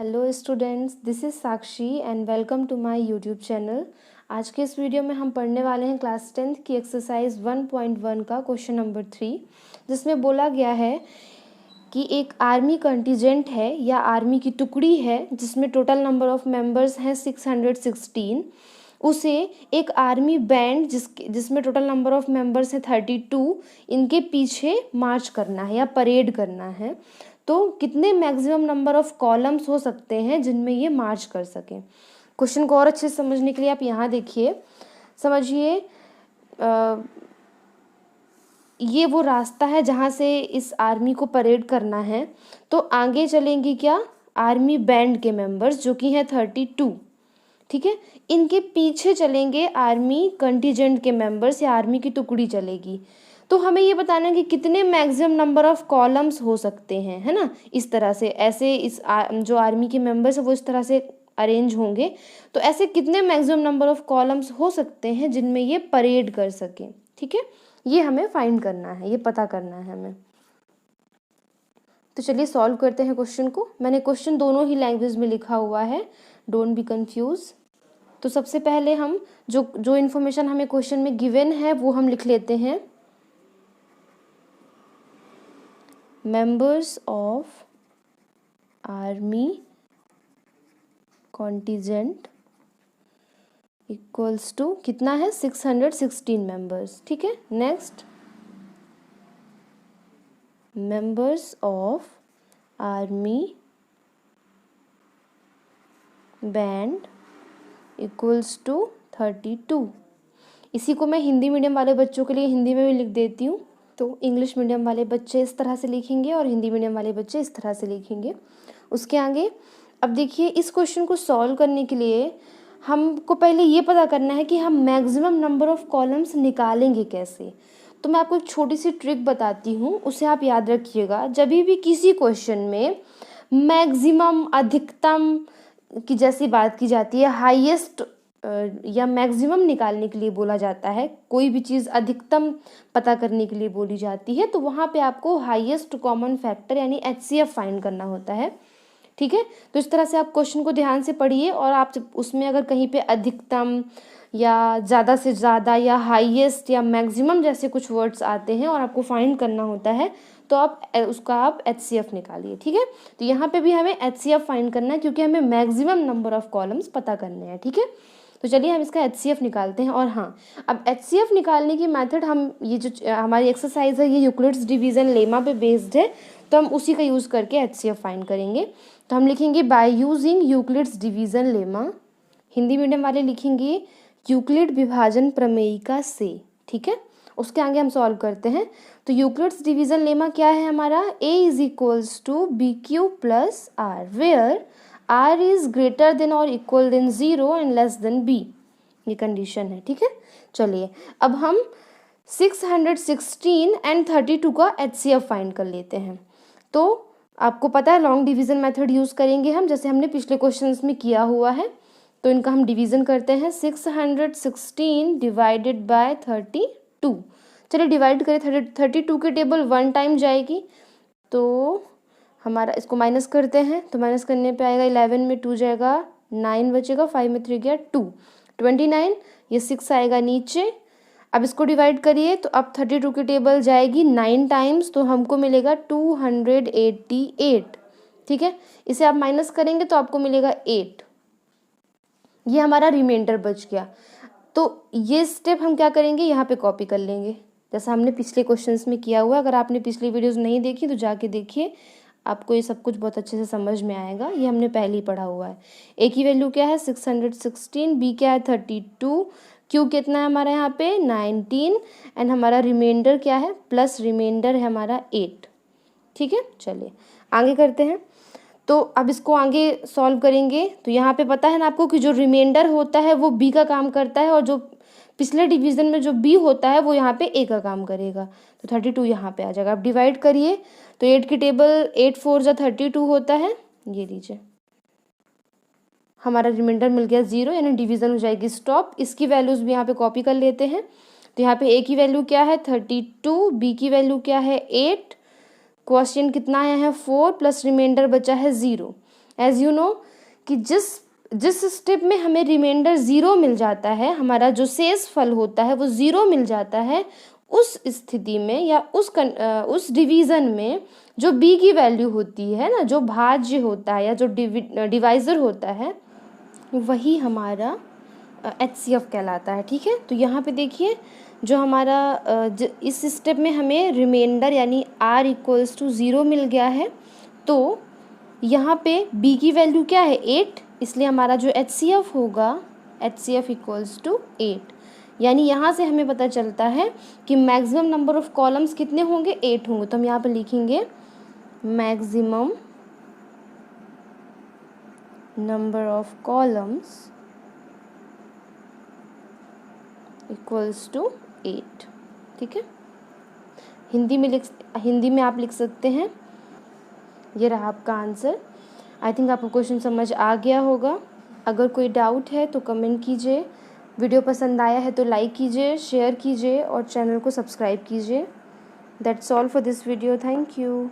Hello students, this is Sakshi and welcome to my YouTube channel. आज के इस video में हम पढ़ने वाले हैं क्लास 10th की एक्सरसाइज 1.1 का क्वेश्चन नंबर 3, जिसमें बोला गया है कि एक आर्मी कंटिजेंट है या आर्मी की टुकड़ी है जिसमें टोटल नंबर ऑफ मेंबर्स हैं 616। उसे एक आर्मी बैंड जिसमें टोटल नंबर ऑफ मेंबर्स है 32, इनके पीछे मार्च करना है या परेड करना है। तो कितने मैक्सिमम नंबर ऑफ कॉलम्स हो सकते हैं जिनमें ये मार्च कर सकें। क्वेश्चन को और अच्छे से समझने के लिए आप यहाँ देखिए, समझिए। ये वो रास्ता है जहाँ से इस आर्मी को परेड करना है। तो आगे चलेंगे क्या, आर्मी बैंड के मेंबर्स जो कि हैं 32, ठीक है। इनके पीछे चलेंगे आर्मी कंटिजेंट के मेंबर्स या आर्मी की टुकड़ी चलेगी। तो हमें ये बताना है कि कितने मैक्सिमम नंबर ऑफ कॉलम्स हो सकते हैं, है ना। इस तरह से ऐसे जो आर्मी के मेंबर्स है वो इस तरह से अरेंज होंगे। तो ऐसे कितने मैक्सिमम नंबर ऑफ कॉलम्स हो सकते हैं जिनमें ये परेड कर सके, ठीक है। ये हमें फाइंड करना है, ये पता करना है हमें। तो चलिए सॉल्व करते हैं क्वेश्चन को। मैंने क्वेश्चन दोनों ही लैंग्वेज में लिखा हुआ है, डोंट बी कंफ्यूज। तो सबसे पहले हम जो इन्फॉर्मेशन हमें क्वेश्चन में गिवन है वो हम लिख लेते हैं। Members of army contingent equals to कितना है 616 मेंबर्स, ठीक है। Next, members of army band equals to 32। इसी को मैं हिंदी मीडियम वाले बच्चों के लिए हिंदी में भी लिख देती हूँ। तो इंग्लिश मीडियम वाले बच्चे इस तरह से लिखेंगे और हिंदी मीडियम वाले बच्चे इस तरह से लिखेंगे। उसके आगे अब देखिए, इस क्वेश्चन को सॉल्व करने के लिए हमको पहले ये पता करना है कि हम मैक्सिमम नंबर ऑफ कॉलम्स निकालेंगे कैसे। तो मैं आपको एक छोटी सी ट्रिक बताती हूँ, उसे आप याद रखिएगा। जब भी किसी क्वेश्चन में मैक्सिमम, अधिकतम की जैसी बात की जाती है, हाईएस्ट या मैक्सिमम निकालने के लिए बोला जाता है, कोई भी चीज़ अधिकतम पता करने के लिए बोली जाती है, तो वहाँ पे आपको हाईएस्ट कॉमन फैक्टर यानी HCF फाइंड करना होता है, ठीक है। तो इस तरह से आप क्वेश्चन को ध्यान से पढ़िए और आप उसमें अगर कहीं पे अधिकतम या ज़्यादा से ज़्यादा या हाईएस्ट या मैक्सिमम जैसे कुछ वर्ड्स आते हैं और आपको फाइंड करना होता है, तो आप HCF निकालिए, ठीक है। तो यहाँ पे भी हमें HCF फाइंड करना है क्योंकि हमें मैक्सिमम नंबर ऑफ कॉलम्स पता करने हैं, ठीक है। तो चलिए हम इसका HCF निकालते हैं। और हाँ, अब HCF निकालने की मेथड हम, ये जो हमारी एक्सरसाइज है ये यूक्लिड्स डिवीज़न लेमा पे बेस्ड है, तो हम उसी का यूज़ करके HCF फाइंड करेंगे। तो हम लिखेंगे by using Euclid's division lemma. Hindi medium वाले लिखेंगे यूक्लिड विभाजन प्रमेयिका से, ठीक है। उसके आगे हम सॉल्व करते हैं। तो यूक्लिड्स डिवीज़न लेमा क्या है हमारा, A is equals to BQ plus R, where R is greater than और equal than 0 and less than B, ये कंडीशन है, ठीक है। चलिए अब हम 616 एंड 32 का HCF फाइंड कर लेते हैं। तो आपको पता है लॉन्ग डिवीज़न मेथड यूज़ करेंगे हम, जैसे हमने पिछले क्वेश्चंस में किया हुआ है। तो इनका हम डिवीज़न करते हैं, 616 डिवाइडेड बाय 32। चलिए डिवाइड करें, 32 के टेबल 1 टाइम जाएगी, तो हमारा इसको माइनस करते हैं। तो माइनस करने पे आएगा 11 में 2 जाएगा, 9 बचेगा, 5 में 3 गया 2, 29, ये 6 आएगा नीचे। अब इसको डिवाइड करिए, तो अब 32 की टेबल जाएगी 9 टाइम्स, तो हमको मिलेगा 288, ठीक है। इसे आप माइनस करेंगे तो आपको मिलेगा 8, ये हमारा रिमाइंडर बच गया। तो ये स्टेप हम क्या करेंगे, यहाँ पे कॉपी कर लेंगे जैसा हमने पिछले क्वेश्चंस में किया हुआ। अगर आपने पिछली वीडियोस नहीं देखी तो जाके देखिए, आपको ये सब कुछ बहुत अच्छे से समझ में आएगा। ये हमने पहले ही पढ़ा हुआ है। ए की वैल्यू क्या है 616, बी क्या है 32, क्यू कितना है हमारा यहाँ पे 19, एंड हमारा रिमाइंडर क्या है, प्लस रिमाइंडर है हमारा 8, ठीक है। चलिए आगे करते हैं। तो अब इसको आगे सॉल्व करेंगे। तो यहाँ पे पता है ना आपको कि जो रिमाइंडर होता है वो B का काम करता है, और जो पिछले डिवीज़न में जो B होता है वो यहाँ पे A का काम करेगा। तो 32 यहाँ पे आ जाएगा। अब डिवाइड करिए, तो 8 की टेबल 8 4 जा 32 होता है, ये लीजिए हमारा रिमाइंडर मिल गया 0, यानी डिवीज़न हो जाएगी स्टॉप। इसकी वैल्यूज़ भी यहाँ पे कॉपी कर लेते हैं। तो यहाँ पे A की वैल्यू क्या है 32, B की वैल्यू क्या है 8, क्वेश्चन कितना आया है 4, प्लस रिमाइंडर बचा है 0। एज यू नो कि जिस स्टेप में हमें रिमाइंडर 0 मिल जाता है, हमारा जो शेष फल होता है वो 0 मिल जाता है, उस स्थिति में या उस डिवीज़न में जो b की वैल्यू होती है ना, जो भाज्य होता है या जो डिवाइज़र होता है, वही हमारा HCF कहलाता है। ठीक है, तो यहाँ पे देखिए जो हमारा इस स्टेप में हमें रिमाइंडर यानी r = 0 मिल गया है, तो यहाँ पे b की वैल्यू क्या है 8, इसलिए हमारा जो HCF होगा HCF = 8। यानी यहाँ से हमें पता चलता है कि मैक्सिमम नंबर ऑफ़ कॉलम्स कितने होंगे, 8 होंगे। तो हम यहाँ पर लिखेंगे मैक्सिमम नंबर ऑफ कॉलम्स = 8। ठीक है, हिंदी में आप लिख सकते हैं। ये रहा आपका आंसर। आई थिंक आपको क्वेश्चन समझ आ गया होगा। अगर कोई डाउट है तो कमेंट कीजिए। वीडियो पसंद आया है तो लाइक कीजिए, शेयर कीजिए और चैनल को सब्सक्राइब कीजिए। That's all for this video. Thank you.